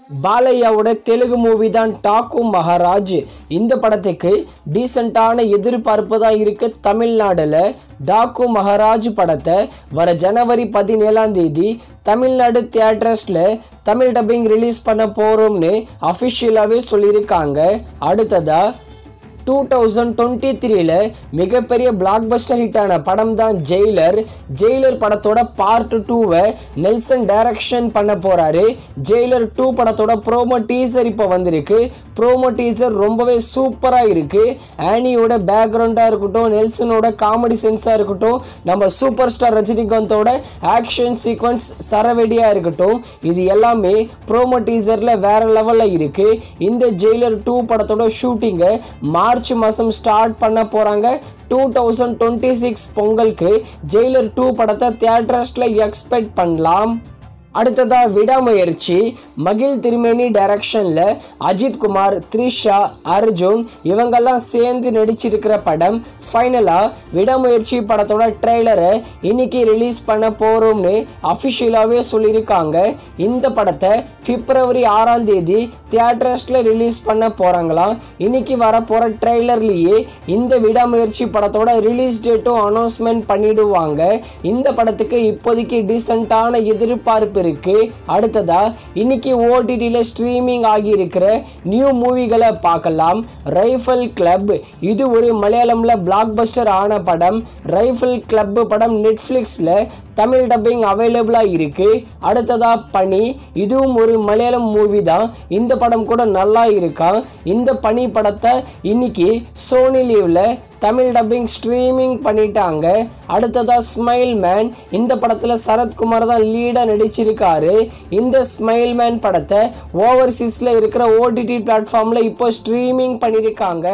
பாலையாவோட Telugu movie தான் dog Maharaj. இந்த படத்துக்கு டீசெண்டான எதிர்பார்ப்பு தான் இருக்கு. தமிழ்நாடுல டாக்கு மகாராஜ் படத்தை வர ஜனவரி 17 தமிழ்நாடு தியேட்டர்ஸில் தமிழ் டப்பிங் ரிலீஸ் பண்ண போகிறோம்னு அஃபிஷியலாகவே சொல்லியிருக்காங்க. அடுத்ததா 2023 மிகப்பெரிய பிளாக்பஸ்டர் ஹிட்டான படம் தான் ஜெயிலர். ஜெயிலர் படத்தோட பார்ட் 2 நெல்சன் டைரக்ஷன் பண்ண போறாரு. ஜெயிலர் 2 படத்தோட ப்ரோமோ டீசர் இப்போ வந்திருக்கு. ப்ரோமோ டீசர் ரொம்பவே சூப்பராக இருக்கு. ஆனியோட பேக்ரவுண்டாக இருக்கட்டும், நெல்சனோட காமெடி சென்ஸாக இருக்கட்டும், நம்ம சூப்பர் ஸ்டார் ரஜினிகாந்தோட ஆக்ஷன் சீக்வன்ஸ் சரவெடியாக இருக்கட்டும், இது எல்லாமே ப்ரோமோ டீசரில் வேற லெவலில் இருக்கு. இந்த ஜெயிலர் 2 படத்தோட ஷூட்டிங்கை மார்ச் மாதம் ஸ்டார்ட் பண்ண போகிறாங்க. 2026 பொங்கலுக்கு ஜெயிலர் 2 படத்தை தியேட்டர்ஸில் எக்ஸ்பெக்ட் பண்ணலாம். அடுத்ததா விடாமுயற்சி. மகிழ் திருமேனி டைரக்ஷனில் அஜித் குமார், த்ரிஷா, அர்ஜுன் இவங்கெல்லாம் சேர்ந்து நடிச்சிருக்கிற படம். ஃபைனலாக விடாமுயற்சி படத்தோட ட்ரெய்லரை இன்னைக்கு ரிலீஸ் பண்ண போகிறோம்னு அஃபிஷியலாகவே சொல்லியிருக்காங்க. இந்த படத்தை February 6 தியேட்டர்ஸில் ரிலீஸ் பண்ண போகிறாங்களாம். இன்னைக்கு வரப்போகிற ட்ரெய்லர்லேயே இந்த விடாமுயற்சி படத்தோட ரிலீஸ் டேட்டும் அனௌன்ஸ்மெண்ட் பண்ணிடுவாங்க. இந்த படத்துக்கு இப்போதைக்கு டீசெண்டான எதிர்பார்ப்பு இருக்கு. அடுத்ததா இன்னைக்கு ஓடிடியில் ஸ்ட்ரீமிங் ஆகியிருக்கிற நியூ மூவிகளை பார்க்கலாம். ரைஃபிள் கிளப் இது ஒரு மலையாளம்ல பிளாக்பஸ்டர் ஆன படம். ரைஃபிள் கிளப் படம் நெட்ஃப்ளிக்ஸில் தமிழ் டப்பிங் அவைலபிளாக இருக்கு. அடுத்ததா பனி, இதுவும் ஒரு மலையாளம் மூவி தான். இந்த படம் கூட நல்லா இருக்கான். இந்த பனி படத்தை இன்னைக்கு சோனி லீவ்ல தமிழ் டப்பிங் ஸ்ட்ரீமிங் பண்ணிட்டாங்க. அடுத்ததா ஸ்மைல் மேன். இந்த படத்தில் சரத்குமார் தான் லீடாக நடிச்சிருக்காரு. இந்த ஸ்மைல் மேன் படத்தை ஓவர்சீஸில் இருக்கிற ஓடிடி பிளாட்ஃபார்மில் இப்போ ஸ்ட்ரீமிங் பண்ணியிருக்காங்க.